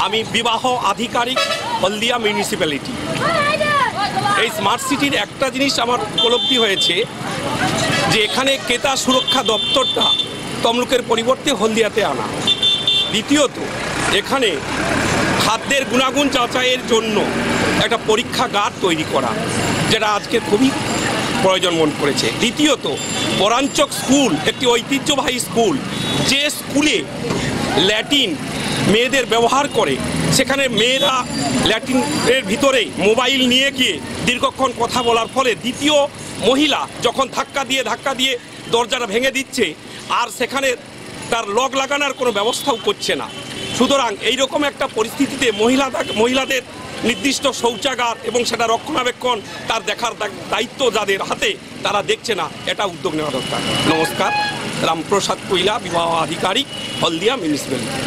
আমি বিবাহ আধিকারিক হলদিয়া মিউনিসিপ্যালিটি। এই স্মার্ট সিটির একটা জিনিস আমার উপলব্ধি হয়েছে যে এখানে ক্রেতা সুরক্ষা দপ্তরটা তমলুকের পরিবর্তে হলদিয়াতে আনা। দ্বিতীয়ত, এখানে খাদ্যের গুণাগুণ যাচাইয়ের জন্য একটা পরীক্ষাগার তৈরি করা, যেটা আজকে খুবই প্রয়োজন মনে করেছে। দ্বিতীয়ত, পরাঞ্চক স্কুল একটি ঐতিহ্যবাহী স্কুল, যে স্কুলে ল্যাটিন মেয়েদের ব্যবহার করে, সেখানে মেয়েরা ল্যাটিনের ভিতরে মোবাইল নিয়ে গিয়ে দীর্ঘক্ষণ কথা বলার ফলে দ্বিতীয় মহিলা যখন ধাক্কা দিয়ে দরজাটা ভেঙে দিচ্ছে, আর সেখানে তার লক লাগানোর কোনো ব্যবস্থাও করছে না। সুতরাং এইরকম একটা পরিস্থিতিতে মহিলাদের নির্দিষ্ট শৌচাগার এবং সেটা রক্ষণাবেক্ষণ তার দেখার দায়িত্ব যাদের হাতে, তারা দেখছে না। এটা উদ্যোগ নেওয়া দরকার। নমস্কার, রামপ্রসাদ কৈলা, বিবাহ আধিকারিক, হলদিয়া মিউনিসিপ্যালিটি।